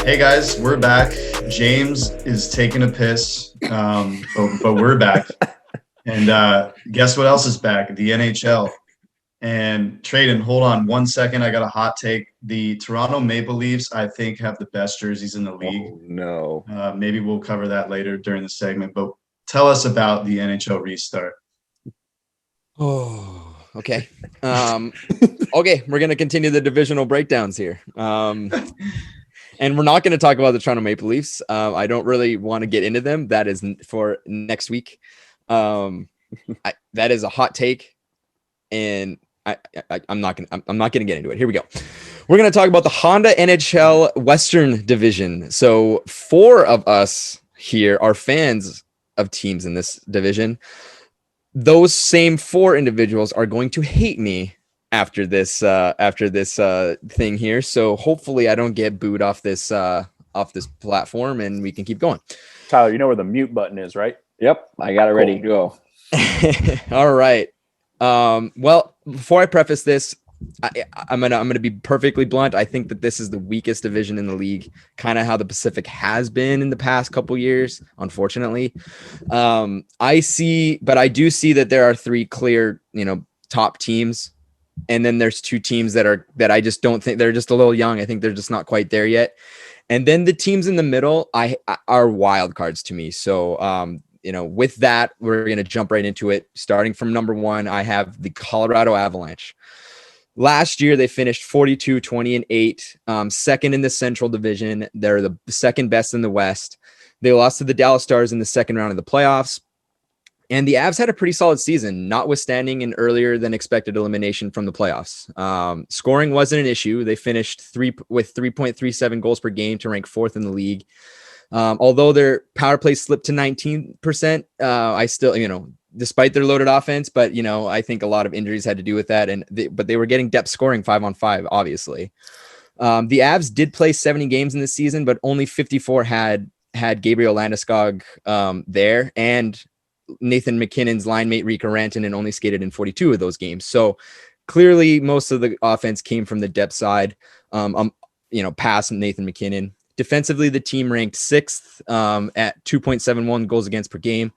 Hey guys, we're back. James is taking a piss, but we're back. And guess what else is back? The NHL. And Tradon, hold on 1 second. I got a hot take. The Toronto Maple Leafs, I think, have the best jerseys in the league. Oh, no. Maybe we'll cover that later during the segment. But tell us about the NHL restart. Oh, okay. Okay, we're going to continue the divisional breakdowns here. And we're not going to talk about the Toronto Maple Leafs. I don't really want to get into them. That is for next week. That is a hot take, and I'm not going to get into it. Here we go. We're going to talk about the Honda NHL Western Division. So 4 of us here are fans of teams in this division. Those same 4 individuals are going to hate me after this thing here. So hopefully I don't get booed off this platform and we can keep going. Tyler, you know where the mute button is, right? Yep, I got it ready to go. All right. Well, before I preface this, I'm gonna be perfectly blunt. I think that this is the weakest division in the league, kind of how the Pacific has been in the past couple years, unfortunately. I do see that there are 3 clear, top teams. And then there's 2 teams that I just don't think they're just a little young. I think they're just not quite there yet. And then the teams in the middle are wild cards to me. So, with that, we're going to jump right into it. Starting from number 1, I have the Colorado Avalanche. Last year, they finished 42-20-8, second in the Central Division. They're the second best in the West. They lost to the Dallas Stars in the second round of the playoffs. And the Avs had a pretty solid season, notwithstanding an earlier than expected elimination from the playoffs. Scoring wasn't an issue. They finished with 3.37 goals per game to rank 4th in the league. Although their power play slipped to 19%, I still, despite their loaded offense, but, I think a lot of injuries had to do with that. But they were getting depth scoring 5-on-5, obviously. The Avs did play 70 games in this season, but only 54 had Gabriel Landeskog there. And Nathan McKinnon's line mate Riikka Rantanen only skated in 42 of those games. So clearly most of the offense came from the depth side, past Nathan McKinnon. Defensively, the team ranked 6th at 2.71 goals against per game.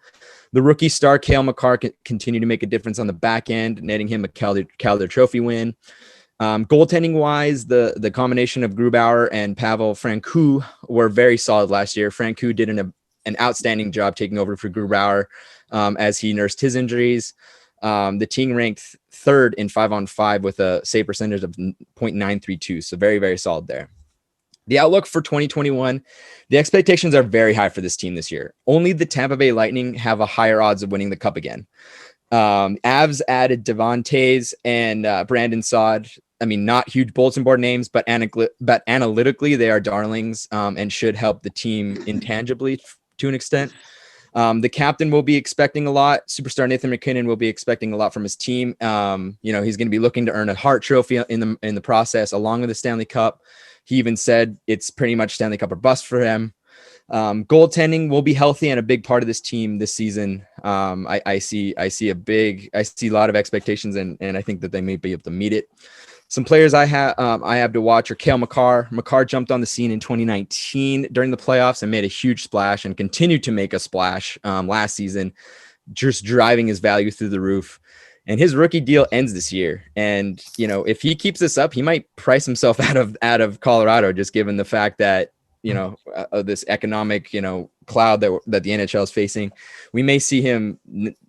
The rookie star Cale Makar continued to make a difference on the back end, netting him a Calder Trophy win. Goaltending wise, the combination of Grubauer and Pavel Francouz were very solid last year. Francouz did an outstanding job taking over for Grubauer as he nursed his injuries. The team ranked 3rd in 5-on-5 with a save percentage of .932. So very, very solid there. The outlook for 2021, the expectations are very high for this team this year. Only the Tampa Bay Lightning have a higher odds of winning the cup again. Avs added Devon Toews and Brandon Saad. I mean, not huge bulletin board names, but analytically, they are darlings and should help the team intangibly to an extent. The captain will be expecting a lot. Superstar Nathan McKinnon will be expecting a lot from his team. He's going to be looking to earn a Hart Trophy in the process, along with the Stanley Cup. He even said it's pretty much Stanley Cup or bust for him. Goaltending will be healthy and a big part of this team this season. I see a lot of expectations, and I think that they may be able to meet it. Some players I have to watch are Cale Makar. Makar jumped on the scene in 2019 during the playoffs and made a huge splash and continued to make a splash last season, just driving his value through the roof. And his rookie deal ends this year. And, if he keeps this up, he might price himself out of Colorado, just given the fact that, this economic, cloud that the NHL is facing. We may see him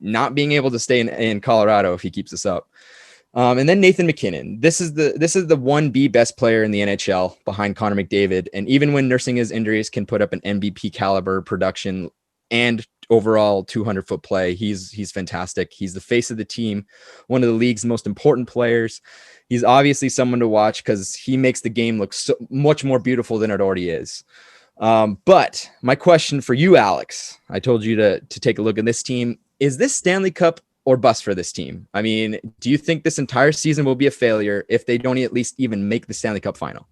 not being able to stay in Colorado if he keeps this up. And then Nathan McKinnon. This is the 1B best player in the NHL behind Connor McDavid. And even when nursing his injuries, can put up an MVP caliber production and overall 200-foot play. He's fantastic. He's the face of the team, one of the league's most important players. He's obviously someone to watch because he makes the game look so much more beautiful than it already is. But my question for you, Alex, I told you to take a look at this team. Is this Stanley Cup or bust for this team? I mean, do you think this entire season will be a failure if they don't at least even make the Stanley Cup final?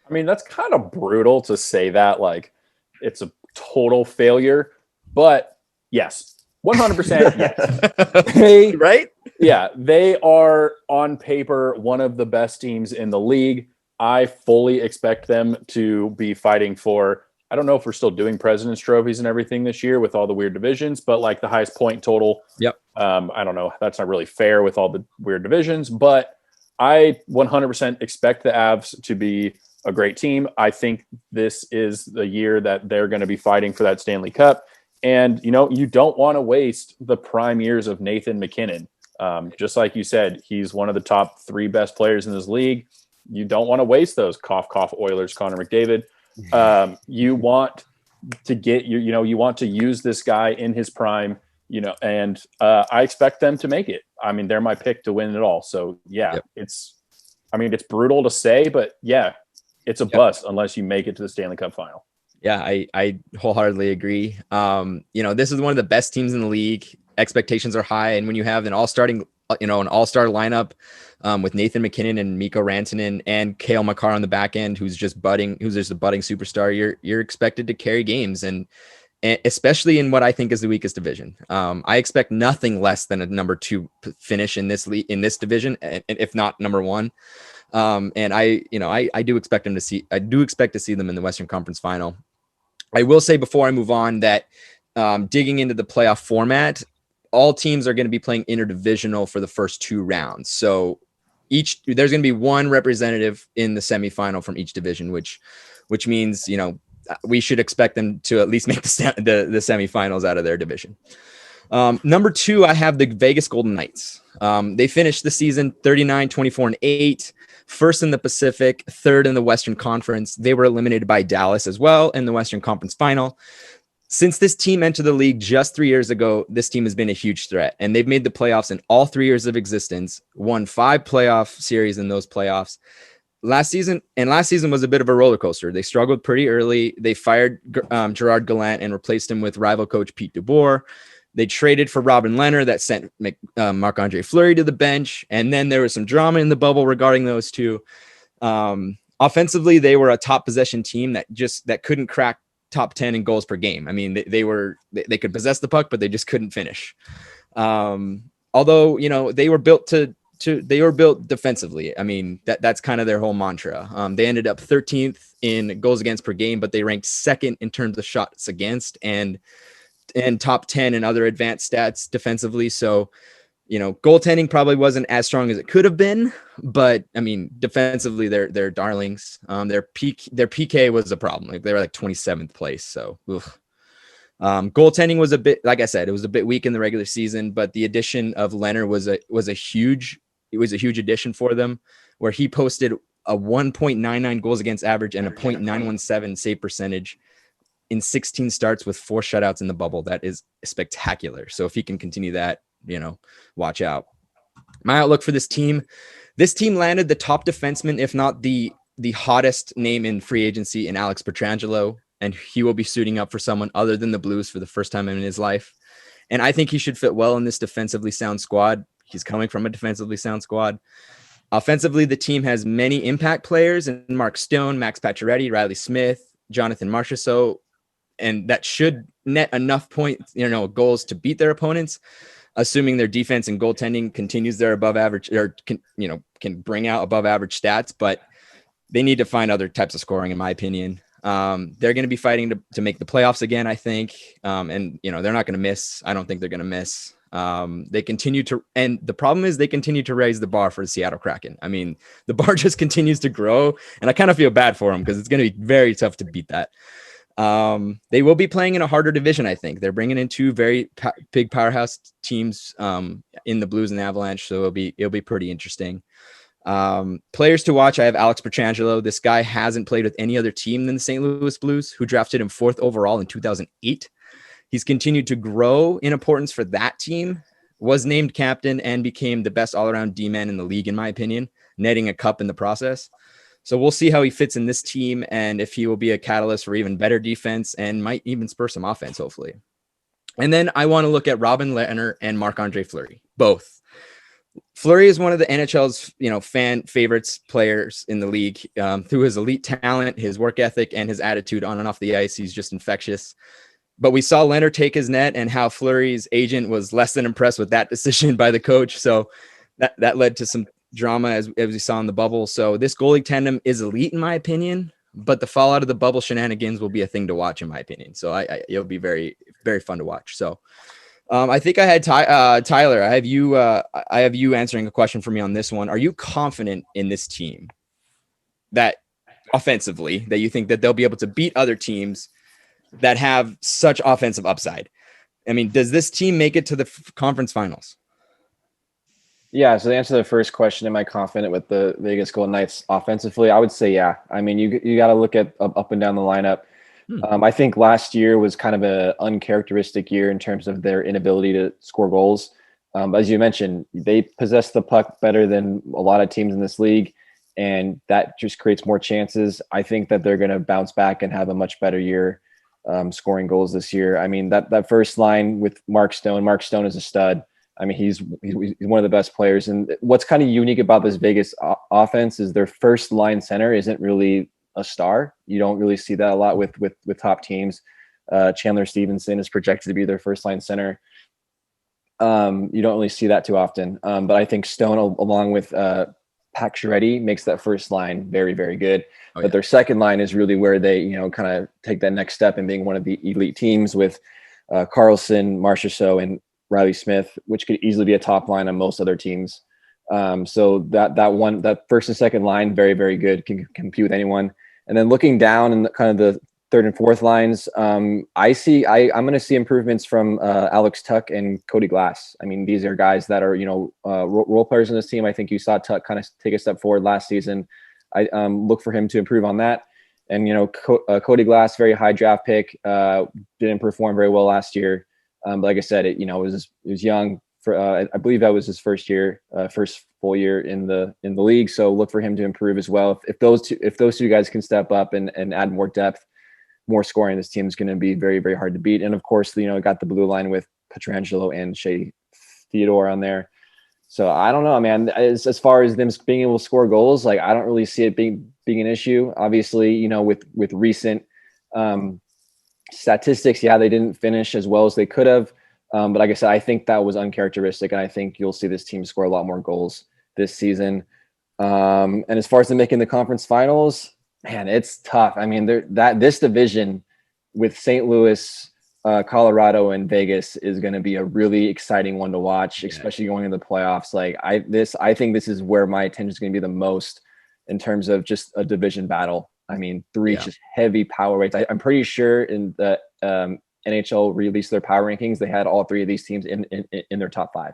I mean, that's kind of brutal to say that, like, it's a total failure, but yes, 100% yes. Right? Yeah, they are on paper one of the best teams in the league. I fully expect them to be fighting for, I don't know if we're still doing President's Trophies and everything this year with all the weird divisions, but like the highest point total. Yep. I don't know. That's not really fair with all the weird divisions, but I 100% expect the Avs to be a great team. I think this is the year that they're going to be fighting for that Stanley Cup. And, you know, you don't want to waste the prime years of Nathan MacKinnon. Just like you said, he's one of the top 3 best players in this league. You don't want to waste those cough, Oilers, Connor McDavid. You want to get you want to use this guy in his prime, and I expect them to make it. I mean, they're my pick to win it all. So yeah, Yep. it's brutal to say, but yeah, it's a bust unless you make it to the Stanley Cup final. Yeah, I wholeheartedly agree. This is one of the best teams in the league. Expectations are high. And when you have an all-star lineup with Nathan MacKinnon and Mikko Rantanen and Cale Makar on the back end, who's just a budding superstar, you're expected to carry games, and especially in what I think is the weakest division. I expect nothing less than a number 2 finish in this division, and if not number 1. And I do expect to see them in the Western Conference Final. I will say before I move on that digging into the playoff format, all teams are going to be playing interdivisional for the first 2 rounds. So there's going to be 1 representative in the semifinal from each division, which means, we should expect them to at least make the semifinals out of their division. Number 2, I have the Vegas Golden Knights. They finished the season 39-24-8, first in the Pacific, 3rd in the Western Conference. They were eliminated by Dallas as well in the Western Conference Final. Since this team entered the league just 3 years ago, this team has been a huge threat, and they've made the playoffs in all 3 years of existence, won 5 playoff series in those playoffs. Last season was a bit of a roller coaster. They struggled pretty early. They fired Gerard Gallant and replaced him with rival coach Pete DeBoer. They traded for Robin Leonard that sent Marc-Andre Fleury to the bench, and then there was some drama in the bubble regarding those two. Offensively, they were a top possession team that couldn't crack top 10 in goals per game. I mean, they could possess the puck, but they just couldn't finish. Although, they were built defensively. I mean, that's kind of their whole mantra. They ended up 13th in goals against per game, but they ranked 2nd in terms of shots against and top 10 in other advanced stats defensively. So, goaltending probably wasn't as strong as it could have been, but I mean, defensively, they're darlings. Their PK was a problem. Like, they were like 27th place. So, goaltending was a bit, like I said, it was a bit weak in the regular season, but the addition of Leonard was a huge addition for them, where he posted a 1.99 goals against average and a 0.917 save percentage in 16 starts with 4 shutouts in the bubble. That is spectacular. So if he can continue that, watch out. My outlook for this team landed the top defenseman, if not the hottest name in free agency, in Alex Pietrangelo, and he will be suiting up for someone other than the Blues for the first time in his life. And I think he should fit well in this defensively sound squad. He's coming from a defensively sound squad. Offensively, the team has many impact players in Mark Stone, Max Pacioretty, Riley Smith, Jonathan Marchessault, and that should net enough points, goals to beat their opponents, assuming their defense and goaltending continues their above average, or can bring out above average stats. But they need to find other types of scoring, in my opinion. They're going to be fighting to make the playoffs again, I think. And they're not going to miss. I don't think they're going to miss. They continue to, and the problem is they continue to raise the bar for the Seattle Kraken. I mean, the bar just continues to grow, and I kind of feel bad for them because it's going to be very tough to beat that. They will be playing in a harder division. I think they're bringing in 2 very big powerhouse teams in the Blues and Avalanche. So it'll be pretty interesting. Players to watch. I have Alex Pietrangelo. This guy hasn't played with any other team than the St. Louis Blues, who drafted him 4th overall in 2008. He's continued to grow in importance for that team, was named captain, and became the best all-around D-man in the league, in my opinion, netting a cup in the process. So we'll see how he fits in this team and if he will be a catalyst for even better defense and might even spur some offense, hopefully. And then I want to look at Robin Leonard and Marc-Andre Fleury, both. Fleury is one of the NHL's, fan favorites players in the league. Through his elite talent, his work ethic, and his attitude on and off the ice, he's just infectious. But we saw Leonard take his net, and how Fleury's agent was less than impressed with that decision by the coach. So that led to some drama as we saw in the bubble. So this goalie tandem is elite in my opinion, but the fallout of the bubble shenanigans will be a thing to watch in my opinion. So it'll be very, very fun to watch. So I think I had Tyler. I have you answering a question for me on this one. Are you confident in this team that offensively that you think that they'll be able to beat other teams that have such offensive upside? I mean, does this team make it to the conference finals? Yeah, so to answer the first question, am I confident with the Vegas Golden Knights offensively? I would say yeah. I mean, you got to look at up and down the lineup. I think last year was kind of an uncharacteristic year in terms of their inability to score goals. As you mentioned, they possess the puck better than a lot of teams in this league, and that just creates more chances. I think that they're going to bounce back and have a much better year scoring goals this year. I mean, that first line with Mark Stone is a stud. I mean, he's one of the best players. And what's kind of unique about this Vegas offense is their first line center isn't really a star. You don't really see that a lot with top teams. Chandler Stevenson is projected to be their first line center. You don't really see that too often. But I think Stone, along with Pac Sharetti, makes that first line very, very good. But their second line is really where they, kind of take that next step in being one of the elite teams with Carlson, Marchessault, and Riley Smith, which could easily be a top line on most other teams. So that first and second line, very, very good, can compete with anyone. And then looking down in kind of the third and fourth lines, I'm going to see improvements from Alex Tuck and Cody Glass. I mean, these are guys that are, role players in this team. I think you saw Tuck kind of take a step forward last season. I look for him to improve on that. And, Cody Glass, very high draft pick, didn't perform very well last year. But like I said, it was young. I believe that was his first full year in the league. So look for him to improve as well. If those two guys can step up and add more depth, more scoring, this team is going to be very, very hard to beat. And of course, got the blue line with Pietrangelo and Shea Theodore on there. So I don't know, man. As far as them being able to score goals, like I don't really see it being an issue. Obviously, with recent statistics, they didn't finish as well as they could have. But like I said, I think that was uncharacteristic, and I think you'll see this team score a lot more goals this season. And as far as them making the conference finals, man, it's tough. I mean, this division with St. Louis, Colorado, and Vegas is going to be a really exciting one to watch, especially going into the playoffs. Like I think this is where my attention is going to be the most in terms of just a division battle. I mean, just heavy power weights. I'm pretty sure in the NHL released their power rankings, they had all three of these teams in their top five.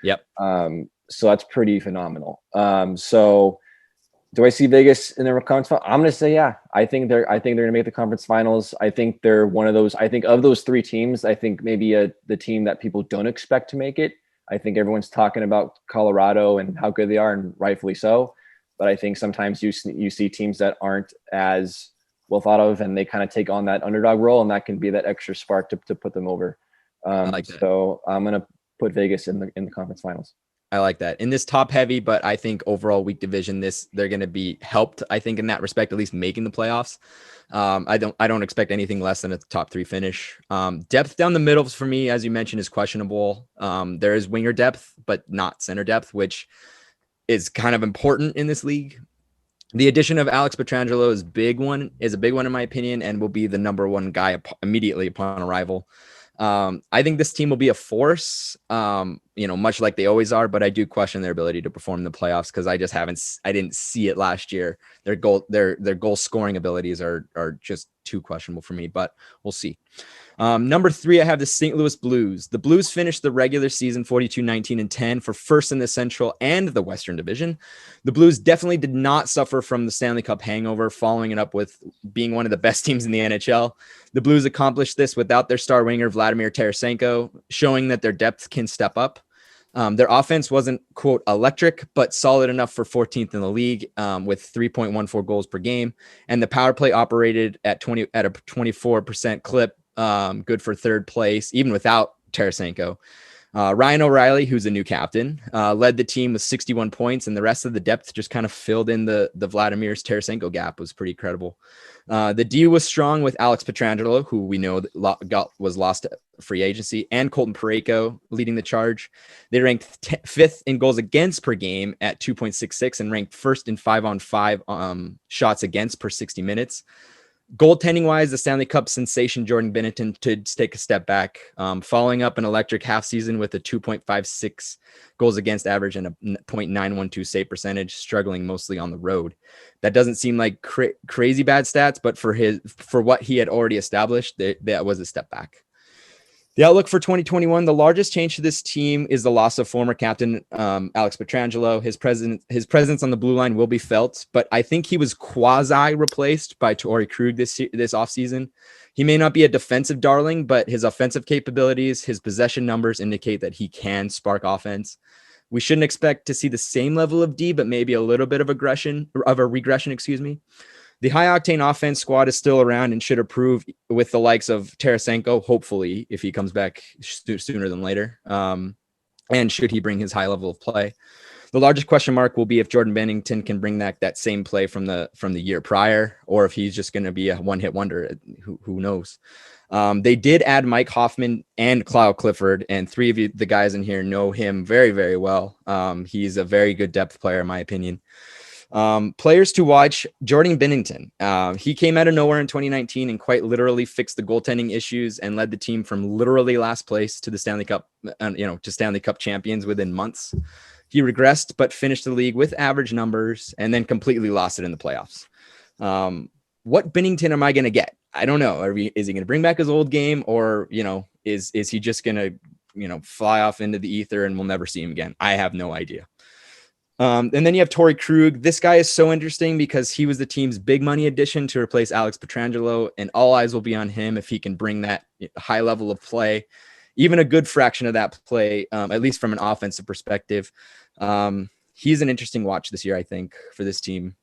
Yep. So that's pretty phenomenal. So do I see Vegas in the conference finals? I'm going to say, yeah. I think they're going to make the conference finals. I think they're one of those. I think of those three teams, I think maybe the team that people don't expect to make it. I think everyone's talking about Colorado and how good they are, and rightfully so. But I think sometimes you see teams that aren't as well thought of, and they kind of take on that underdog role, and that can be that extra spark to put them over. I like that. So I'm going to put Vegas in the conference finals. I like that. In this top heavy, but I think overall weak division, they're going to be helped, I think, in that respect, at least making the playoffs. I don't expect anything less than a top three finish. Depth down the middle for me, as you mentioned, is questionable. There is winger depth, but not center depth, which is kind of important in this league. The addition of Alex Pietrangelo is a big one in my opinion, and will be the number one guy immediately upon arrival. I think this team will be a force, much like they always are, but I do question their ability to perform in the playoffs because I didn't see it last year. Their goal scoring abilities are just too questionable for me, but we'll see. Number 3, I have the St. Louis Blues. The Blues finished the regular season 42-19-10 for first in the Central and the Western Division. The Blues definitely did not suffer from the Stanley Cup hangover, following it up with being one of the best teams in the NHL. The Blues accomplished this without their star winger, Vladimir Tarasenko, showing that their depth can step up. Their offense wasn't, quote, electric, but solid enough for 14th in the league with 3.14 goals per game. And the power play operated at a 24% clip, good for third place, even without Tarasenko. Ryan O'Reilly, who's a new captain, led the team with 61 points, and the rest of the depth just kind of filled in the Vladimir Tarasenko gap. Was pretty credible. The D was strong with Alex Pietrangelo, who we know was lost to free agency, and Colton Parayko leading the charge. They ranked fifth in goals against per game at 2.66 and ranked first in 5-on-5 shots against per 60 minutes. Goaltending wise, the Stanley Cup sensation Jordan Binnington to take a step back, following up an electric half season with a 2.56 goals against average and a .912 save percentage, struggling mostly on the road. That doesn't seem like crazy bad stats, but for what he had already established, that was a step back. The outlook for 2021, the largest change to this team is the loss of former captain Alex Pietrangelo. His presence on the blue line will be felt, but I think he was quasi replaced by Torrey Krug this offseason. He may not be a defensive darling, but his offensive capabilities, his possession numbers indicate that he can spark offense. We shouldn't expect to see the same level of D, but maybe a little bit of regression. The high-octane offense squad is still around and should improve with the likes of Tarasenko, hopefully, if he comes back sooner than later. And should he bring his high level of play? The largest question mark will be if Jordan Binnington can bring that same play from the year prior, or if he's just going to be a one-hit wonder. Who knows? They did add Mike Hoffman and Kyle Clifford, and three of the guys in here know him very, very well. He's a very good depth player, in my opinion. Players to watch: Jordan Binnington. He came out of nowhere in 2019 and quite literally fixed the goaltending issues and led the team from literally last place to the Stanley Cup, to Stanley Cup champions within months. He regressed, but finished the league with average numbers and then completely lost it in the playoffs. What Binnington am I going to get? I don't know. Is he going to bring back his old game, or, is he just going to, fly off into the ether and we'll never see him again? I have no idea. And then you have Torrey Krug. This guy is so interesting because he was the team's big money addition to replace Alex Pietrangelo, and all eyes will be on him if he can bring that high level of play, even a good fraction of that play, at least from an offensive perspective. He's an interesting watch this year, I think, for this team.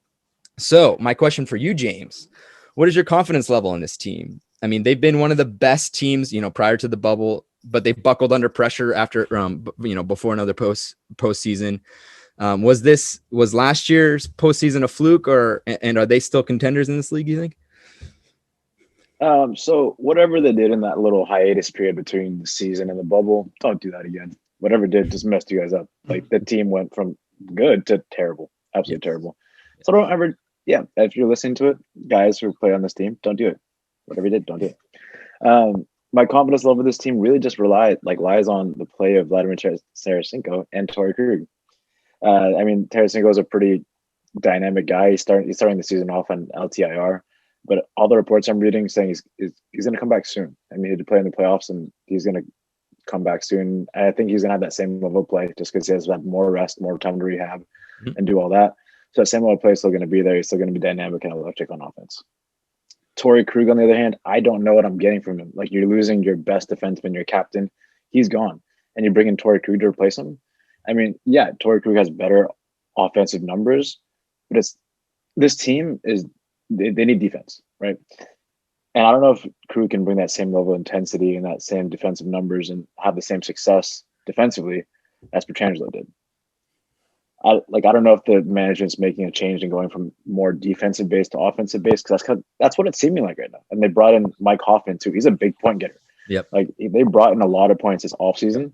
So my question for you, James, what is your confidence level in this team? I mean, they've been one of the best teams, prior to the bubble, but they buckled under pressure after, before another postseason. Was last year's postseason a fluke, and are they still contenders in this league, you think? So whatever they did in that little hiatus period between the season and the bubble, don't do that again. Whatever did just messed you guys up. Like, the team went from good to terrible, absolutely terrible. So don't ever, if you're listening to it, guys who play on this team, don't do it. Whatever you did, don't do it. My confidence level of this team really just lies on the play of Vladimir Tarasenko and Torrey Krug. Tarasenko is a pretty dynamic guy. He's starting the season off on LTIR, but all the reports I'm reading saying he's going to come back soon. He had to play in the playoffs, and he's going to come back soon. I think he's going to have that same level of play just because he has to have more rest, more time to rehab, and do all that. So that same level of play is still going to be there. He's still going to be dynamic and electric on offense. Torrey Krug, on the other hand, I don't know what I'm getting from him. Like, you're losing your best defenseman, your captain. He's gone, and you bring in Torrey Krug to replace him. Torrey Krug has better offensive numbers, but this team they need defense, right? And I don't know if Krug can bring that same level of intensity and that same defensive numbers and have the same success defensively as Pietrangelo did. I don't know if the management's making a change and going from more defensive based to offensive based, because that's what it's seeming like right now. And they brought in Mike Hoffman too. He's a big point getter. Yep. They brought in a lot of points this offseason.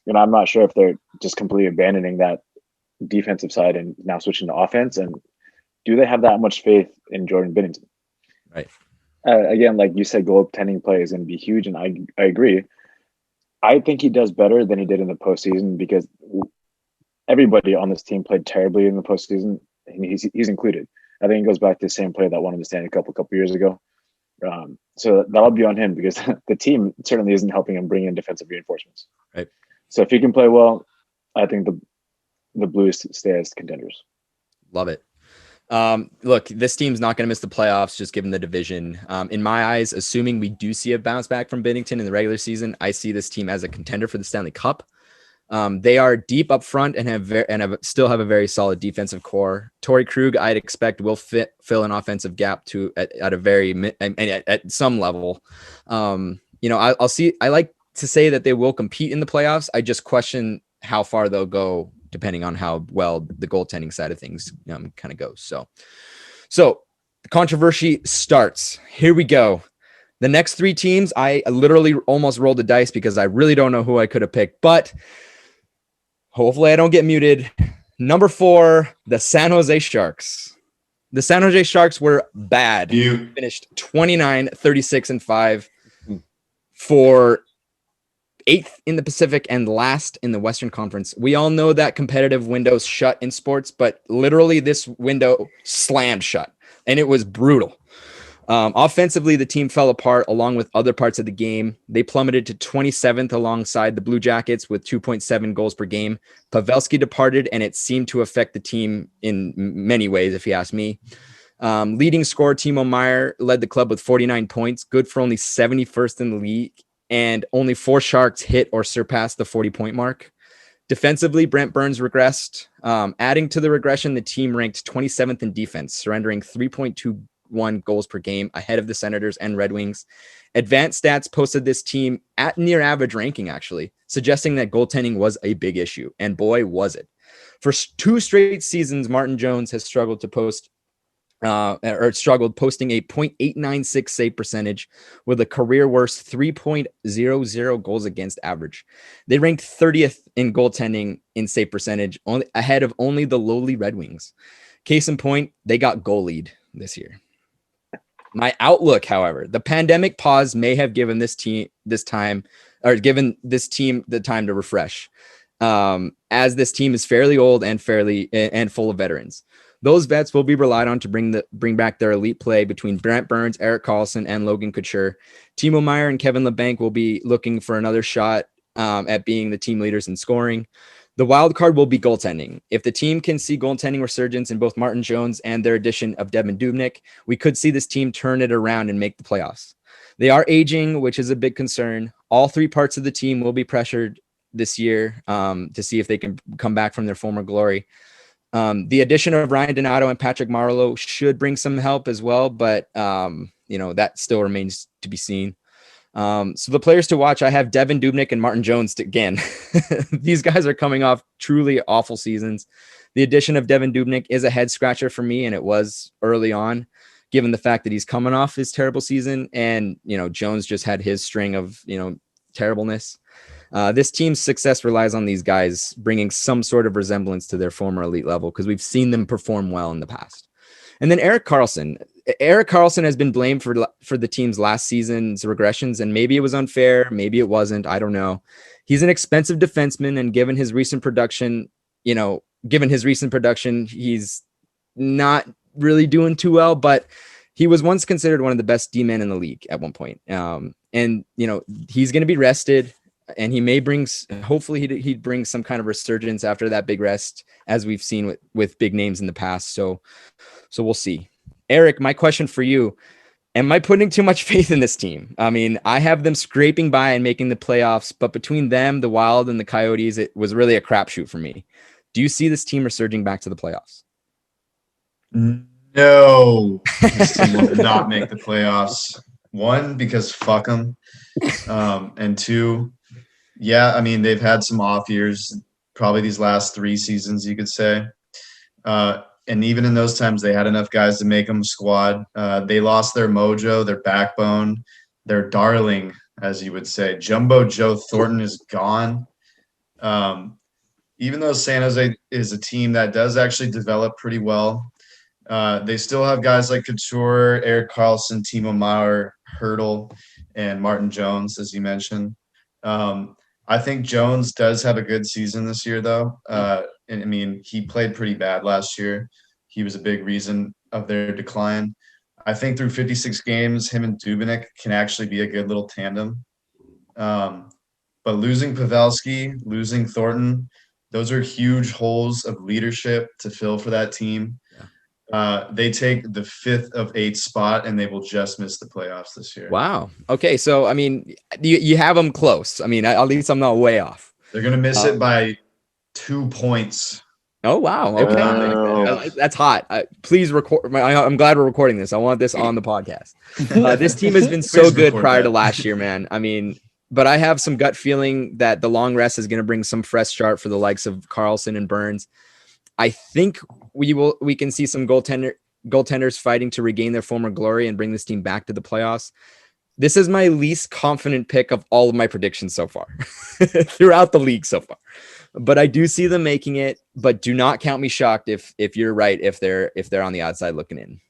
And I'm not sure if they're just completely abandoning that defensive side and now switching to offense. And do they have that much faith in Jordan Binnington? Right. Again, like you said, goaltending play is going to be huge, and I agree. I think he does better than he did in the postseason because everybody on this team played terribly in the postseason. He's included. I think it goes back to the same player that won the Stanley Cup a couple years ago. So that'll be on him because the team certainly isn't helping him bring in defensive reinforcements. Right. So if he can play well, I think the Blues stay as contenders. Love it. Look, this team's not going to miss the playoffs, just given the division. In my eyes, assuming we do see a bounce back from Binnington in the regular season, I see this team as a contender for the Stanley Cup. They are deep up front and still have a very solid defensive core. Torrey Krug, I'd expect, will fill an offensive gap at some level. I like to say that they will compete in the playoffs. I just question how far they'll go depending on how well the goaltending side of things kind of goes. So the controversy starts. Here we go. The next three teams, I literally almost rolled the dice because I really don't know who I could have picked, but hopefully I don't get muted. Number 4, the San Jose Sharks. The San Jose Sharks were bad. You Finished 29, 36, and 5 for 8th in the Pacific and last in the Western Conference. We all know that competitive windows shut in sports, but literally this window slammed shut, and it was brutal. Offensively, the team fell apart along with other parts of the game. They plummeted to 27th alongside the Blue Jackets with 2.7 goals per game. Pavelski departed, and it seemed to affect the team in many ways, if you ask me. Leading scorer Timo Meier led the club with 49 points, good for only 71st in the league, and only 4 Sharks hit or surpassed the 40-point mark. Defensively, Brent Burns regressed. Adding to the regression, the team ranked 27th in defense, surrendering 3.21 goals per game, ahead of the Senators and Red Wings. Advanced Stats posted this team at near average ranking, actually, suggesting that goaltending was a big issue. And boy, was it. For 2 straight seasons, Martin Jones has struggled posting a .896 save percentage with a career worst 3.00 goals against average. They ranked 30th in goaltending in save percentage, ahead of only the lowly Red Wings. Case in point, they got goalied this year. My outlook, however, the pandemic pause may have given this team the time to refresh, as this team is fairly old and full of veterans. Those vets will be relied on to bring back their elite play between Brent Burns, Erik Karlsson, and Logan Couture. Timo Meier and Kevin LeBanc will be looking for another shot at being the team leaders in scoring. The wild card will be goaltending. If the team can see goaltending resurgence in both Martin Jones and their addition of Devin Dubnyk, we could see this team turn it around and make the playoffs. They are aging, which is a big concern. All 3 parts of the team will be pressured this year to see if they can come back from their former glory. The addition of Ryan Donato and Patrick Marleau should bring some help as well, but that still remains to be seen. So the players to watch, I have Devin Dubnyk and Martin Jones again. These guys are coming off truly awful seasons. The addition of Devin Dubnyk is a head scratcher for me, and it was early on, given the fact that he's coming off his terrible season, and Jones just had his string of terribleness. This team's success relies on these guys bringing some sort of resemblance to their former elite level, because we've seen them perform well in the past. And then Erik Karlsson. Erik Karlsson has been blamed for the team's last season's regressions, and maybe it was unfair, maybe it wasn't. I don't know. He's an expensive defenseman, and given his recent production, he's not really doing too well. But he was once considered one of the best D-men in the league at one point. And he's going to be rested, and he may hopefully he'd bring some kind of resurgence after that big rest, as we've seen with big names in the past. So we'll see. Eric, my question for you, am I putting too much faith in this team? I mean, I have them scraping by and making the playoffs, but between them, the Wild, and the Coyotes, it was really a crapshoot for me. Do you see this team resurging back to the playoffs? No. This team will not make the playoffs. 1, because fuck them. And 2, yeah, I mean, they've had some off years, probably these last 3 seasons, you could say. And even in those times, they had enough guys to make them a squad. They lost their mojo, their backbone, their darling, as you would say. Jumbo Joe Thornton is gone. Even though San Jose is a team that does actually develop pretty well, they still have guys like Couture, Erik Karlsson, Timo Meier, Hertl, and Martin Jones, as you mentioned. I think Jones does have a good season this year, though. I mean, he played pretty bad last year. He was a big reason of their decline. I think through 56 games, him and Dubnyk can actually be a good little tandem. But losing Pavelski, losing Thornton, those are huge holes of leadership to fill for that team. They take the 5th of 8 spot, and they will just miss the playoffs this year. Wow. Okay, so, I mean, you have them close. I mean, at least I'm not way off. They're going to miss it by 2 points. Oh, wow. Okay. That's hot. Please record. I'm glad we're recording this. I want this on the podcast. This team has been so good prior to last year, man. I mean, but I have some gut feeling that the long rest is going to bring some fresh start for the likes of Carlson and Burns. I think we can see some goaltenders fighting to regain their former glory and bring this team back to the playoffs. This is my least confident pick of all of my predictions so far throughout the league so far. But I do see them making it, but do not count me shocked if you're right, if they're on the outside looking in.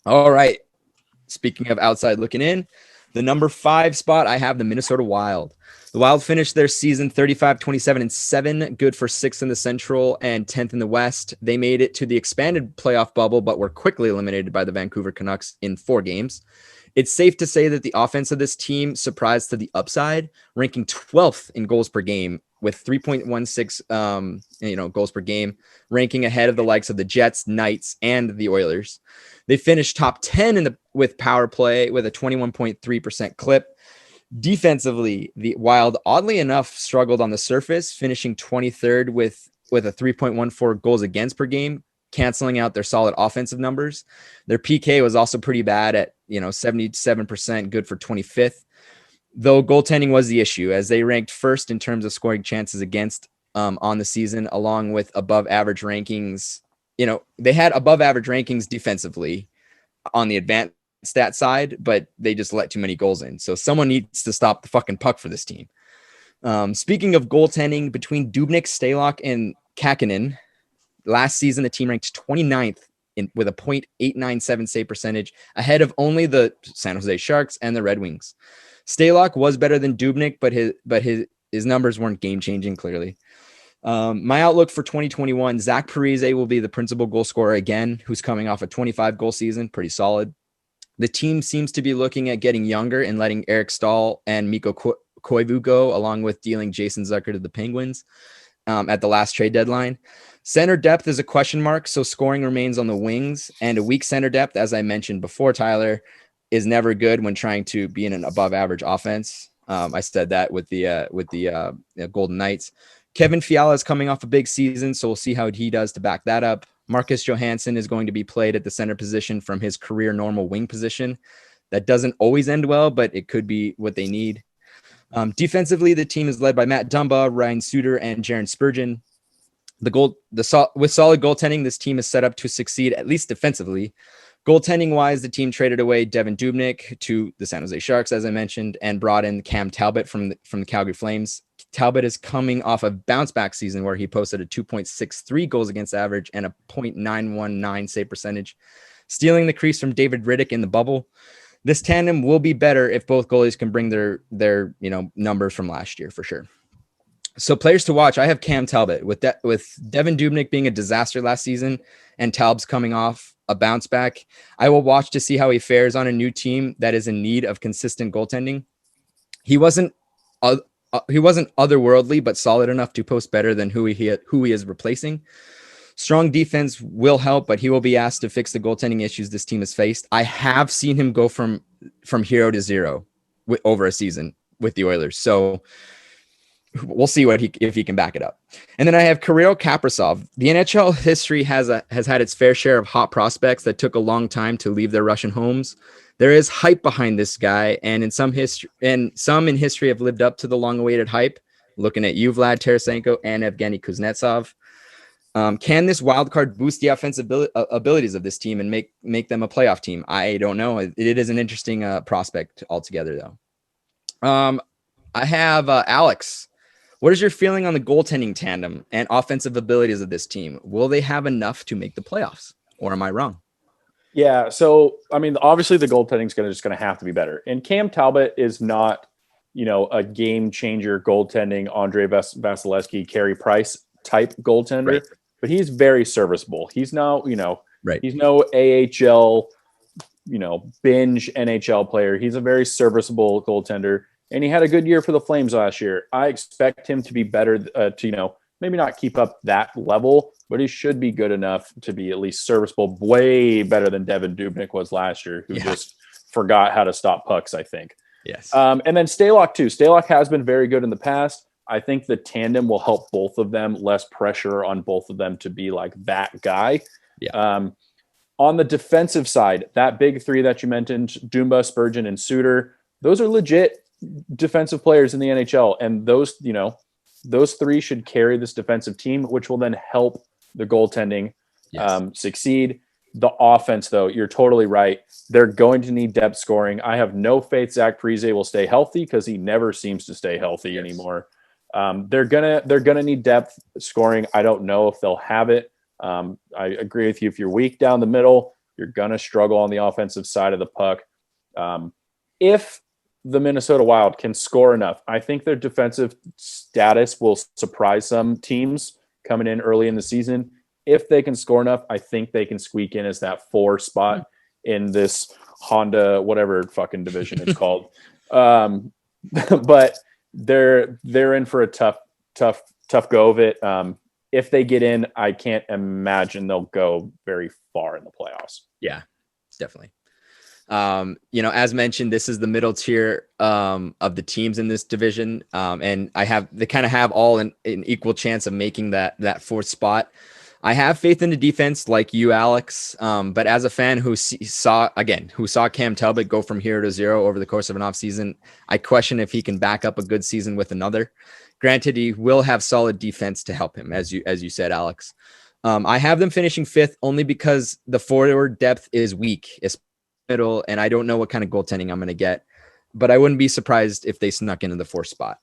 All right. Speaking of outside looking in, the number 5 spot, I have the Minnesota Wild. The Wild finished their season 35-27-7, good for 6th in the Central and 10th in the West. They made it to the expanded playoff bubble, but were quickly eliminated by the Vancouver Canucks in 4 games. It's safe to say that the offense of this team surprised to the upside, ranking 12th in goals per game with 3.16 goals per game, ranking ahead of the likes of the Jets, Knights, and the Oilers. They finished top 10 with power play with a 21.3% clip. Defensively, the Wild, oddly enough, struggled on the surface, finishing 23rd with a 3.14 goals against per game, canceling out their solid offensive numbers. Their PK was also pretty bad at 77%, good for 25th. Though goaltending was the issue, as they ranked first in terms of scoring chances against on the season, along with above average rankings. They had above average rankings defensively on the advanced stat side, but they just let too many goals in. So someone needs to stop the fucking puck for this team. Speaking of goaltending, between Dubnyk, Stalock, and Kakinen, last season the team ranked 29th with a .897 save percentage, ahead of only the San Jose Sharks and the Red Wings. Stalock was better than Dubnyk, but his numbers weren't game-changing, clearly. My outlook for 2021, Zach Parise will be the principal goal scorer again, who's coming off a 25-goal season, pretty solid. The team seems to be looking at getting younger and letting Eric Stahl and Mikko Koivu go, along with dealing Jason Zucker to the Penguins at the last trade deadline. Center depth is a question mark, so scoring remains on the wings, and a weak center depth, as I mentioned before, Tyler, is never good when trying to be in an above average offense. I said that with the Golden Knights. Kevin Fiala is coming off a big season, so we'll see how he does to back that up. Marcus Johansson is going to be played at the center position from his career normal wing position. That doesn't always end well, but it could be what they need. Defensively, the team is led by Matt Dumba, Ryan Suter, and Jaron Spurgeon. With solid goaltending, this team is set up to succeed, at least defensively. Goaltending-wise, the team traded away Devin Dubnyk to the San Jose Sharks, as I mentioned, and brought in Cam Talbot from the Calgary Flames. Talbot is coming off a bounce-back season where he posted a 2.63 goals against average and a .919 save percentage, stealing the crease from David Riddick in the bubble. This tandem will be better if both goalies can bring their numbers from last year, for sure. So players to watch, I have Cam Talbot with Devin Dubnyk being a disaster last season and Talbot's coming off a bounce back. I will watch to see how he fares on a new team that is in need of consistent goaltending. He wasn't otherworldly, but solid enough to post better than who he is replacing. Strong defense will help, but he will be asked to fix the goaltending issues this team has faced. I have seen him go from hero to zero over a season with the Oilers. So we'll see if he can back it up. And then I have Kirill Kaprizov. The NHL history has had its fair share of hot prospects that took a long time to leave their Russian homes. There is hype behind this guy, and some in history have lived up to the long-awaited hype. Looking at you, Vlad Tarasenko and Evgeny Kuznetsov. Can this wild card boost the offensive abilities of this team and make them a playoff team? I don't know. It is an interesting prospect altogether, though. I have Alex. What is your feeling on the goaltending tandem and offensive abilities of this team? Will they have enough to make the playoffs, or am I wrong? Yeah. So, I mean, obviously the goaltending is just going to have to be better. And Cam Talbot is not, a game changer goaltending, Andre Vasilevsky, Carey Price type goaltender, right, but he's very serviceable. He's no, right. He's no AHL, binge NHL player. He's a very serviceable goaltender. And he had a good year for the Flames last year. I expect him to be better to, maybe not keep up that level, but he should be good enough to be at least serviceable, way better than Devin Dubnyk was last year, who just forgot how to stop pucks, I think. Yes. And then Stalock, too. Stalock has been very good in the past. I think the tandem will help both of them, less pressure on both of them to be like that guy. Yeah. On the defensive side, that big three that you mentioned, Dumba, Spurgeon, and Suter, those are legit defensive players in the NHL, and those three should carry this defensive team, which will then help the goaltending succeed. The offense, though, you're totally right. They're going to need depth scoring. I have no faith Zach Parise will stay healthy because he never seems to stay healthy anymore. They're gonna need depth scoring. I don't know if they'll have it. I agree with you. If you're weak down the middle, you're gonna struggle on the offensive side of the puck. If the Minnesota Wild can score enough, I think their defensive status will surprise some teams coming in early in the season. If they can score enough, I think they can squeak in as that 4 spot in this Honda, whatever fucking division it's called. But they're in for a tough go of it. If they get in, I can't imagine they'll go very far in the playoffs. Yeah, definitely. As mentioned, this is the middle tier of the teams in this division. And they kind of have all an equal chance of making that 4th spot. I have faith in the defense like you, Alex. But as a fan who saw Cam Talbot go from 0 to 0 over the course of an offseason, I question if he can back up a good season with another. Granted, he will have solid defense to help him, as you said, Alex. I have them finishing 5th only because the forward depth is weak. It's middle, and I don't know what kind of goaltending I'm going to get. But I wouldn't be surprised if they snuck into the 4th spot.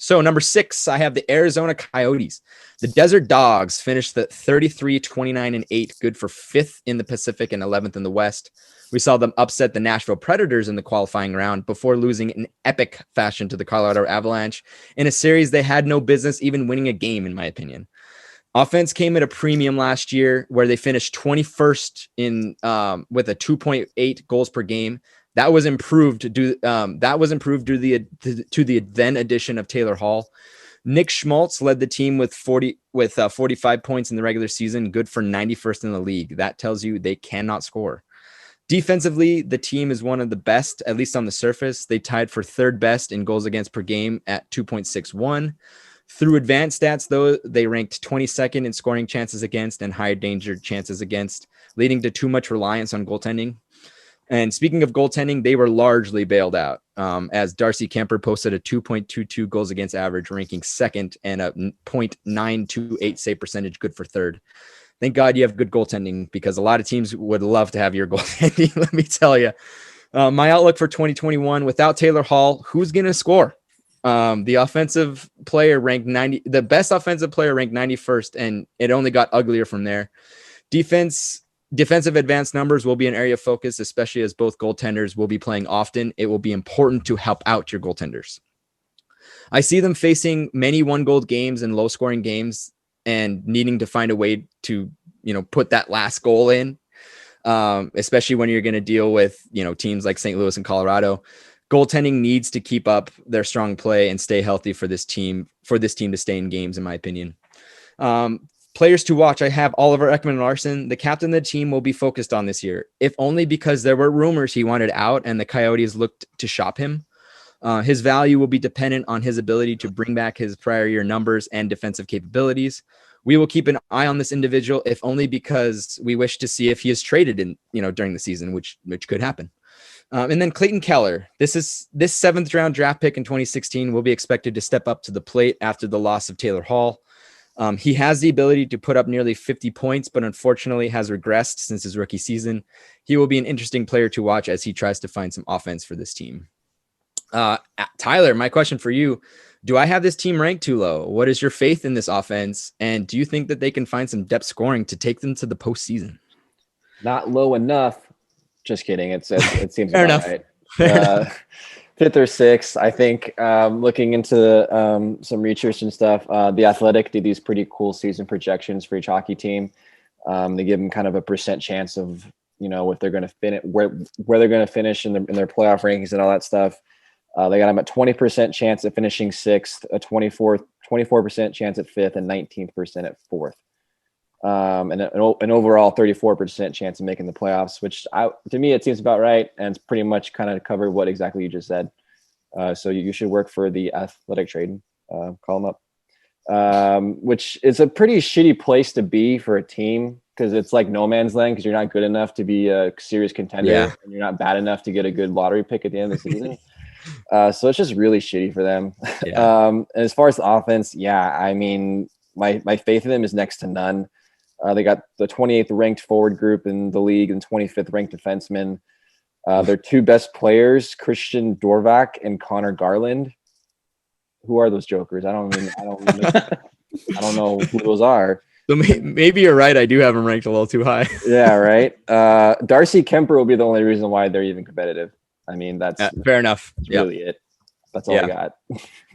So number 6, I have the Arizona Coyotes. The Desert Dogs finished the 33, 29, and 8, good for 5th in the Pacific and 11th in the West. We saw them upset the Nashville Predators in the qualifying round before losing in epic fashion to the Colorado Avalanche in a series they had no business even winning a game, in my opinion. Offense came at a premium last year where they finished 21st with a 2.8 goals per game. That was improved due to the then addition of Taylor Hall. Nick Schmaltz led the team with 45 points in the regular season, good for 91st in the league. That tells you they cannot score. Defensively, the team is one of the best, at least on the surface. They tied for 3rd best in goals against per game at 2.61. Through advanced stats, though, they ranked 22nd in scoring chances against and high danger chances against, leading to too much reliance on goaltending. And speaking of goaltending, they were largely bailed out as Darcy Kemper posted a 2.22 goals against average, ranking 2nd, and a .928 save percentage, good for 3rd. Thank God you have good goaltending because a lot of teams would love to have your goaltending, let me tell you. My outlook for 2021, without Taylor Hall, who's going to score? The offensive player ranked 90, the best offensive player ranked 91st, and it only got uglier from there. Defensive advanced numbers will be an area of focus, especially as both goaltenders will be playing often. It will be important to help out your goaltenders. I see them facing many 1-goal games and low-scoring games and needing to find a way to, put that last goal in, especially when you're going to deal with, teams like St. Louis and Colorado. Goaltending needs to keep up their strong play and stay healthy for this team to stay in games, in my opinion. Players to watch, I have Oliver Ekman-Larsson. The captain of the team will be focused on this year, if only because there were rumors he wanted out and the Coyotes looked to shop him. His value will be dependent on his ability to bring back his prior year numbers and defensive capabilities. We will keep an eye on this individual, if only because we wish to see if he is traded during the season, which could happen. And then Clayton Keller, this 7th round draft pick in 2016 will be expected to step up to the plate after the loss of Taylor Hall. He has the ability to put up nearly 50 points, but unfortunately has regressed since his rookie season. He will be an interesting player to watch as he tries to find some offense for this team. Tyler, my question for you, do I have this team ranked too low? What is your faith in this offense? And do you think that they can find some depth scoring to take them to the postseason? Not low enough. Just kidding. It seems Fair about enough. Right. 5th or 6th, I think. Looking into some research and stuff, The Athletic did these pretty cool season projections for each hockey team. They give them kind of a percent chance of what they're going to finish, where they're going to finish in their playoff rankings and all that stuff. They got them at 20% chance at finishing 6th, a 24% chance at 5th, and 19% at 4th. And an overall 34% chance of making the playoffs, which to me, it seems about right. And it's pretty much kind of covered what exactly you just said. So you should work for the Athletic Tradon, call them up, which is a pretty shitty place to be for a team. Cause it's like no man's land. Cause you're not good enough to be a serious contender. Yeah. And you're not bad enough to get a good lottery pick at the end of the season. So it's just really shitty for them. Yeah. And as far as the offense, yeah, I mean, my faith in them is next to none. They got the 28th ranked forward group in the league and 25th ranked defenseman. Their two best players, Christian Dorvac and Connor Garland. Who are those jokers? I don't know who those are. So maybe you're right. I do have them ranked a little too high. Yeah, right. Darcy Kemper will be the only reason why they're even competitive. I mean, that's fair enough. That's really it. That's all I got.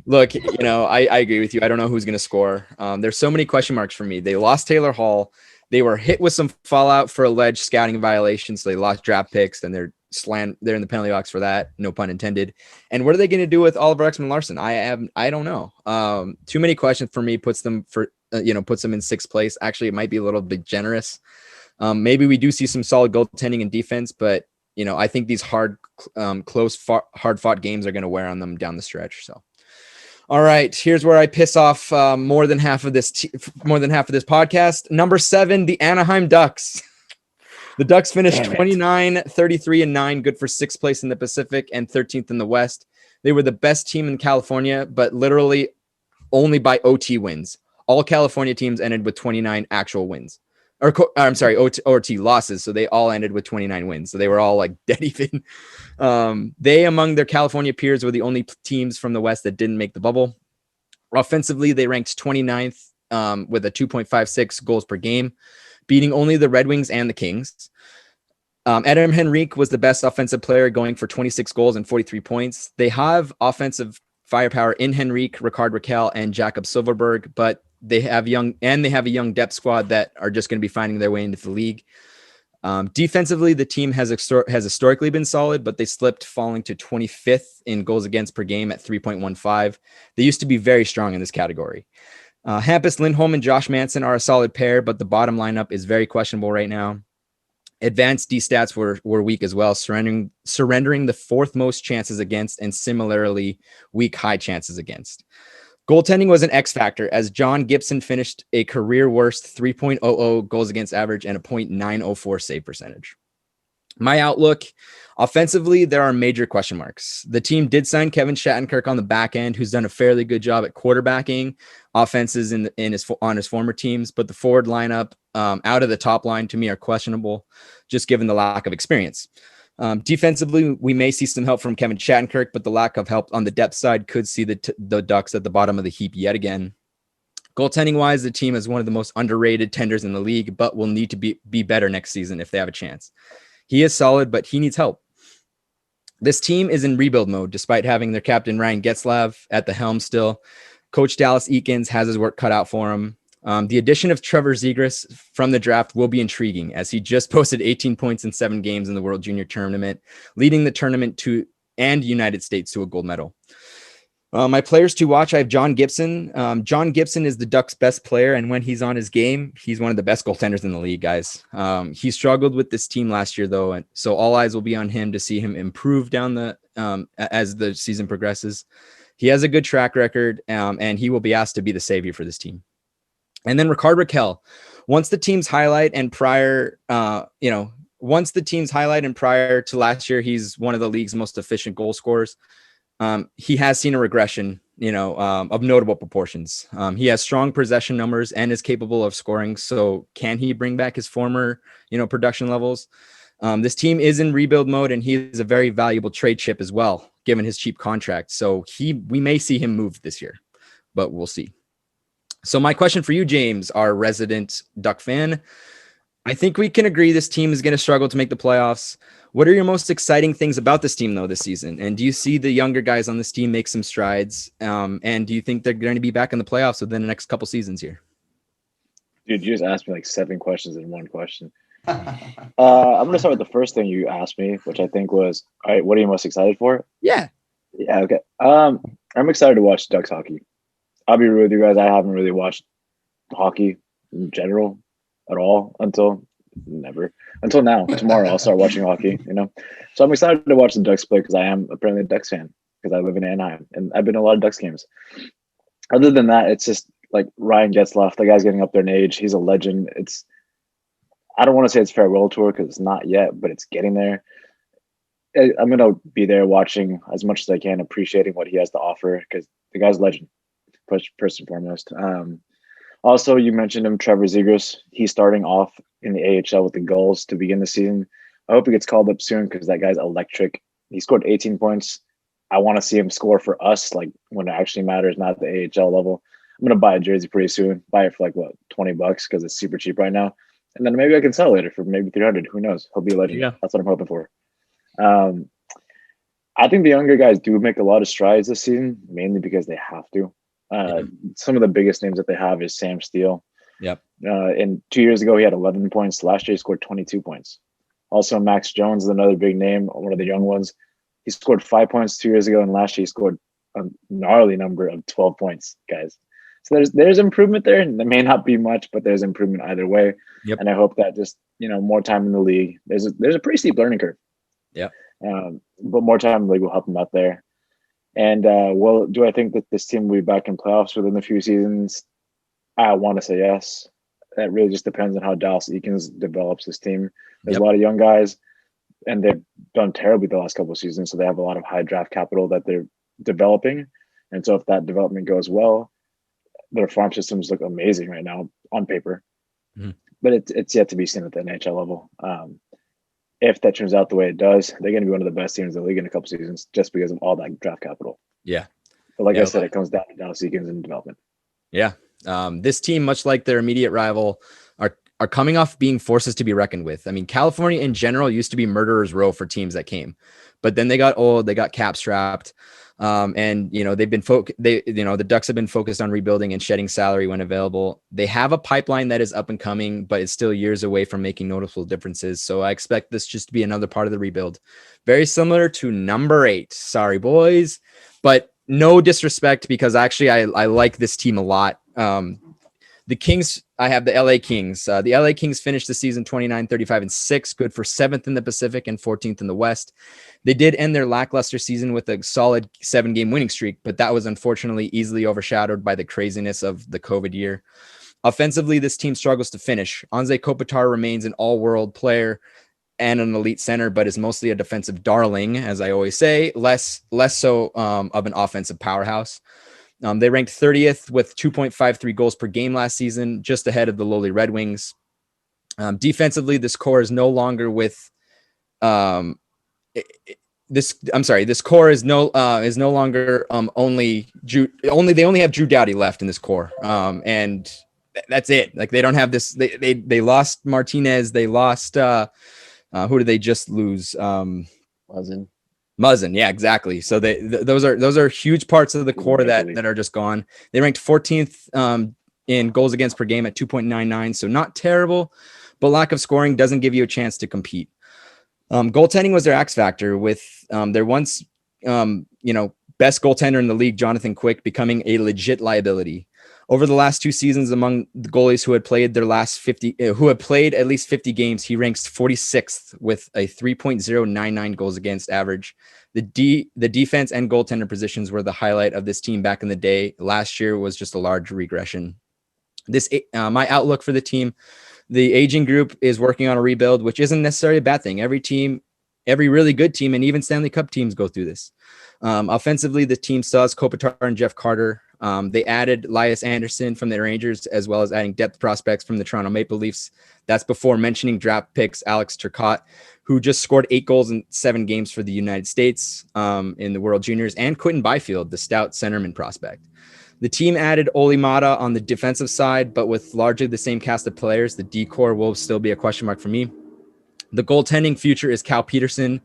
Look, I agree with you. I don't know who's going to score. There's so many question marks for me. They lost Taylor Hall. They were hit with some fallout for alleged scouting violations. So they lost draft picks, and they're in the penalty box for that. No pun intended. And what are they going to do with Oliver Ekman-Larsson? I don't know. Too many questions for me. Puts them in sixth place. Actually, it might be a little bit generous. Maybe we do see some solid goaltending and defense, but I think these close, hard-fought games are going to wear on them down the stretch. So, all right, here's where I piss off more than half of this podcast. Number 7, the Anaheim Ducks. The Ducks finished 29, 33, and 9, good for 6th place in the Pacific and 13th in the West. They were the best team in California, but literally only by OT wins. All California teams ended with 29 actual wins. OT losses. So they all ended with 29 wins. So they were all like dead even. They, among their California peers, were the only teams from the West that didn't make the bubble. Offensively, they ranked 29th with a 2.56 goals per game, beating only the Red Wings and the Kings. Adam Henrique was the best offensive player, going for 26 goals and 43 points. They have offensive firepower in Henrique, Ricard Raquel, and Jakob Silverberg, but they have a young depth squad that are just going to be finding their way into the league. Defensively, the team has historically been solid, but they slipped, falling to 25th in goals against per game at 3.15. They used to be very strong in this category. Hampus Lindholm and Josh Manson are a solid pair, but the bottom lineup is very questionable right now. Advanced D stats were weak as well, surrendering the 4th most chances against and similarly weak high chances against. Goaltending was an X factor, as John Gibson finished a career worst 3.00 goals against average and a .904 save percentage. My outlook, offensively, there are major question marks. The team did sign Kevin Shattenkirk on the back end, who's done a fairly good job at quarterbacking offenses on his former teams, but the forward lineup out of the top line to me are questionable, just given the lack of experience. Defensively, we may see some help from Kevin Shattenkirk, but the lack of help on the depth side could see the Ducks at the bottom of the heap yet again. Goaltending wise, the team is one of the most underrated tenders in the league, but will need to be better next season if they have a chance. He is solid, but he needs help. This team is in rebuild mode, despite having their captain Ryan Getzlav at the helm still. Coach Dallas Eakins has his work cut out for him. The addition of Trevor Zegras from the draft will be intriguing, as he just posted 18 points in 7 games in the World Junior Tournament, leading the tournament and United States to a gold medal. My players to watch, I have John Gibson. John Gibson is the Ducks' best player, and when he's on his game, he's one of the best goaltenders in the league, guys. He struggled with this team last year, though, and so all eyes will be on him to see him improve as the season progresses. He has a good track record, and he will be asked to be the savior for this team. And then Ricard Raquel, once the team's highlight and prior to last year, he's one of the league's most efficient goal scorers. He has seen a regression, of notable proportions. He has strong possession numbers and is capable of scoring. So can he bring back his former, production levels? This team is in rebuild mode, and he is a very valuable trade chip as well, given his cheap contract. So we may see him move this year, but we'll see. So my question for you, James, our resident Duck fan, I think we can agree this team is going to struggle to make the playoffs. What are your most exciting things about this team, though, this season? And do you see the younger guys on this team make some strides? And do you think they're going to be back in the playoffs within the next couple seasons here? Dude, you just asked me like 7 questions in one question. I'm going to start with the first thing you asked me, which I think was, all right, what are you most excited for? Yeah. Yeah, okay. I'm excited to watch Ducks hockey. I'll be real with you guys. I haven't really watched hockey in general at all until now. Tomorrow I'll start watching hockey, So I'm excited to watch the Ducks play because I am apparently a Ducks fan because I live in Anaheim and I've been to a lot of Ducks games. Other than that, it's just like Ryan Getzlaff. The guy's getting up there in age. He's a legend. I don't want to say it's farewell tour because it's not yet, but it's getting there. I'm gonna be there watching as much as I can, appreciating what he has to offer because the guy's a legend, first and foremost. Also, you mentioned him, Trevor Zegras. He's starting off in the AHL with the Gulls to begin the season. I hope he gets called up soon because that guy's electric. He scored 18 points. I want to see him score for us, like when it actually matters, not at the AHL level. I'm gonna buy a jersey pretty soon. Buy it for like what, $20 because it's super cheap right now, and then maybe I can sell it later for maybe 300. Who knows? He'll be a legend. Yeah. That's what I'm hoping for. I think the younger guys do make a lot of strides this season, mainly because they have to. Some of the biggest names that they have is Sam Steele. Yep. And 2 years ago, he had 11 points. Last year, he scored 22 points. Also, Max Jones is another big name, one of the young ones. He scored 5 points 2 years ago, and last year he scored a gnarly number of 12 points, guys. So there's improvement there, and there may not be much, but there's improvement either way. Yep. And I hope that just more time in the league. There's a pretty steep learning curve. Yeah. But more time in the league will help him out there. And well, do I think that this team will be back in playoffs within a few seasons? I want to say yes. That really just depends on how Dallas Eakins develops this team. There's a lot of young guys, and they've done terribly the last couple of seasons, so they have a lot of high draft capital that they're developing. And so if that development goes well, their farm systems look amazing right now on paper. Mm-hmm. But it's yet to be seen at the NHL level. If that turns out the way it does, they're going to be one of the best teams in the league in a couple seasons just because of all that draft capital. Yeah. But like I said, it comes down to Dallas Eakins and development. Yeah. This team, much like their immediate rival, are coming off being forces to be reckoned with. I mean, California in general used to be murderer's row for teams that came, but then they got old, they got cap strapped. And they've been the Ducks have been focused on rebuilding and shedding salary when available. They have a pipeline that is up and coming, but it's still years away from making noticeable differences. So I expect this just to be another part of the rebuild. Very similar to number 8. Sorry, boys, but no disrespect because actually I like this team a lot. The Kings, I have the LA Kings. The LA Kings finished the season 29-35-6, good for 7th in the Pacific and 14th in the West. They did end their lackluster season with a solid 7-game winning streak, but that was unfortunately easily overshadowed by the craziness of the COVID year. Offensively, this team struggles to finish. Anze Kopitar remains an all-world player and an elite center, but is mostly a defensive darling, as I always say, less so of an offensive powerhouse. They ranked 30th with 2.53 goals per game last season, just ahead of the lowly Red Wings. Defensively, this core is no longer with this core is no longer only they only have Drew Doughty left in this core. And that's it. Like they don't have this. They lost Martinez. They lost who did they just lose? Muzzin. Yeah, exactly. So those are huge parts of the core that are just gone. They ranked 14th in goals against per game at 2.99. So not terrible, but lack of scoring doesn't give you a chance to compete. Goaltending was their X factor with their once best goaltender in the league, Jonathan Quick, becoming a legit liability. Over the last 2 seasons, among the goalies who had played at least 50 games, he ranks 46th with a 3.099 goals against average. The defense and goaltender positions were the highlight of this team back in the day. Last year was just a large regression. My outlook for the team, the aging group is working on a rebuild, which isn't necessarily a bad thing. Every really good team and even Stanley Cup teams go through this. Offensively, the team still has Kopitar and Jeff Carter. They added Elias Anderson from the Rangers, as well as adding depth prospects from the Toronto Maple Leafs. That's before mentioning draft picks Alex Turcotte, who just scored 8 goals in 7 games for the United States in the World Juniors, and Quentin Byfield, the stout centerman prospect. The team added Oli Mata on the defensive side, but with largely the same cast of players, the D-core will still be a question mark for me. The goaltending future is Cal Peterson,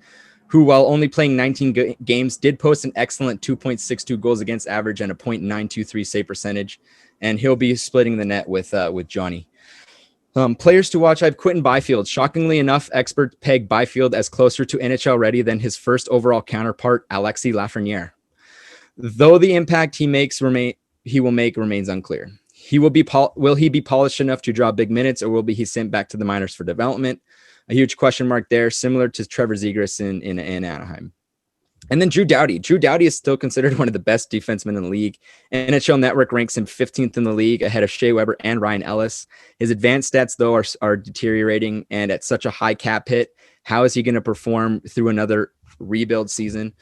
who, while only playing 19 games, did post an excellent 2.62 goals against average and a .923 save percentage, and he'll be splitting the net with Johnny. Players to watch, I have Quentin Byfield. Shockingly enough, experts peg Byfield as closer to NHL ready than his first overall counterpart, Alexis Lafreniere. Though the impact he will make remains unclear. Will he be polished enough to draw big minutes, or will he sent back to the minors for development? A huge question mark there, similar to Trevor Zegras in Anaheim. And then Drew Doughty. Drew Doughty is still considered one of the best defensemen in the league. NHL Network ranks him 15th in the league, ahead of Shea Weber and Ryan Ellis. His advanced stats, though, are deteriorating, and at such a high cap hit, how is he going to perform through another rebuild season.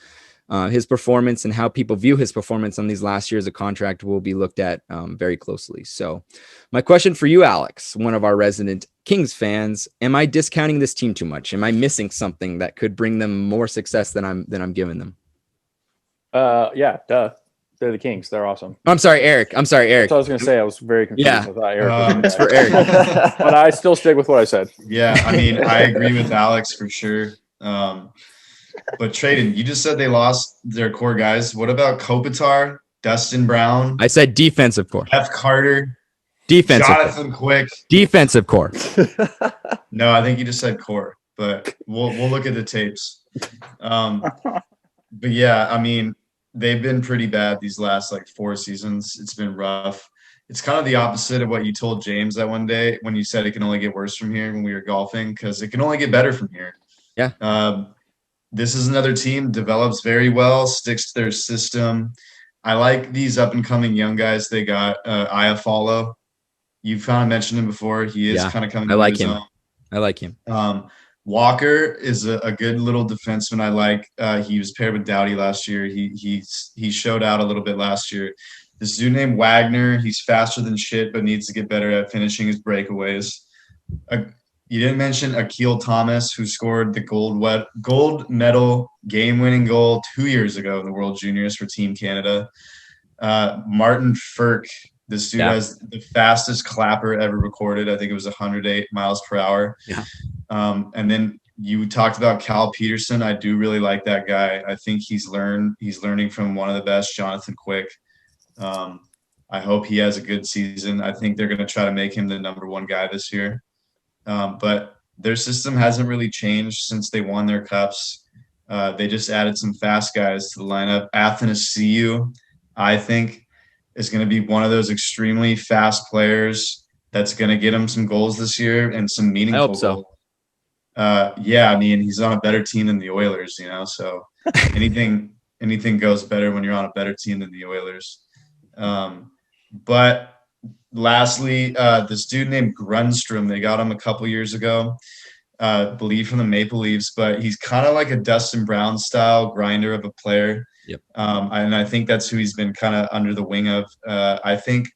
His performance and how people view his performance on these last years of contract will be looked at very closely. So my question for you, Alex, one of our resident Kings fans, am I discounting this team too much? Am I missing something that could bring them more success than I'm giving them? Yeah, duh. They're the Kings. They're awesome. I'm sorry, Eric. That's what I was going to say. I was very confused. Yeah. I thought Eric was for Eric. but I still stick with what I said. Yeah, I mean, I agree with Alex for sure. But Tradon, you just said they lost their core guys. What about Kopitar, Dustin Brown? I said defensive core. Jeff Carter. Defensive. Jonathan Quick. Defensive core. No, I think you just said core, but we'll look at the tapes. But yeah, I mean, they've been pretty bad these last 4 seasons. It's been rough. It's kind of the opposite of what you told James that one day when you said it can only get worse from here when we were golfing, because it can only get better from here. Yeah. This is another team, develops very well, sticks to their system. I like these up-and-coming young guys they got. Iafallo, you've kind of mentioned him before. He is kind of coming. I like him. I like him. Walker is a good little defenseman. I like. He was paired with Doughty last year. He showed out a little bit last year. This dude named Wagner, he's faster than shit, but needs to get better at finishing his breakaways. You didn't mention Akil Thomas, who scored the gold medal game-winning goal 2 years ago in the World Juniors for Team Canada. Martin Firk, this dude has the fastest clapper ever recorded. I think it was 108 miles per hour. Yeah. And then you talked about Cal Peterson. I do really like that guy. I think he's learning from one of the best, Jonathan Quick. I hope he has a good season. I think they're going to try to make him the number 1 guy this year. But their system hasn't really changed since they won their cups. They just added some fast guys to the lineup. Athanasiou, I think, is going to be one of those extremely fast players that's going to get him some goals this year and some meaningful I hope so. goals. Yeah, I mean, he's on a better team than the Oilers, so anything goes better when you're on a better team than the Oilers. But lastly, this dude named Grunstrom, they got him a couple years ago, I believe from the Maple Leafs, but he's kind of like a Dustin Brown style grinder of a player. Yep. And I think that's who he's been kind of under the wing of. I think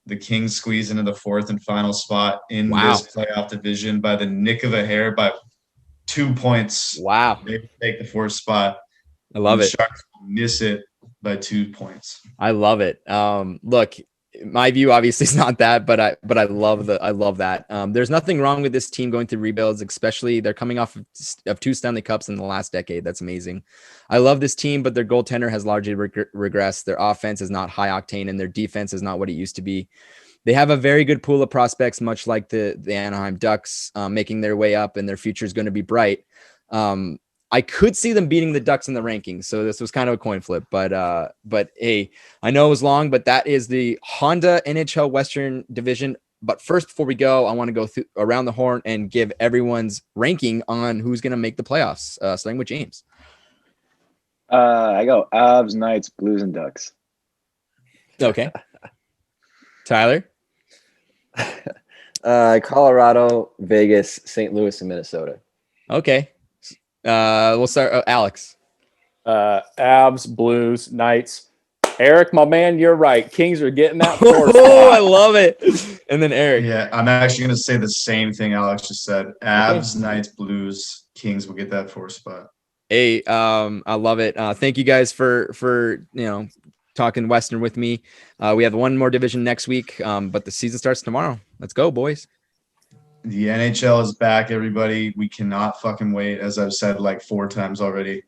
the Kings squeeze into the 4th and final spot in this playoff division by the nick of a hair, by 2 points. Wow. They take the 4th spot. I love it. Sharks miss it by 2 points. I love it. Look, my view obviously is not that, but I love that. There's nothing wrong with this team going through rebuilds, especially they're coming off of 2 Stanley Cups in the last decade. That's amazing. I love this team, but their goaltender has largely regressed. Their offense is not high octane, and their defense is not what it used to be. They have a very good pool of prospects, much like the Anaheim Ducks, making their way up, and their future is going to be bright. I could see them beating the Ducks in the rankings. So this was kind of a coin flip, but hey, I know it was long, but that is the Honda NHL Western Division. But first, before we go, I want to go around the horn and give everyone's ranking on who's going to make the playoffs, starting with James. I go Avs, Knights, Blues, and Ducks. Okay. Tyler? Colorado, Vegas, St. Louis, and Minnesota. Okay. We'll start. Alex. Avs, Blues, Knights. Eric, my man, you're right. Kings are getting that. Oh, I love it. And then Eric. Yeah, I'm actually going to say the same thing Alex just said. Avs, Knights, Blues, Kings will get that 4th spot. Hey, I love it. Thank you guys for talking Western with me. We have one more division next week, but the season starts tomorrow. Let's go, boys. The NHL is back, everybody. We cannot fucking wait, as I've said 4 times already.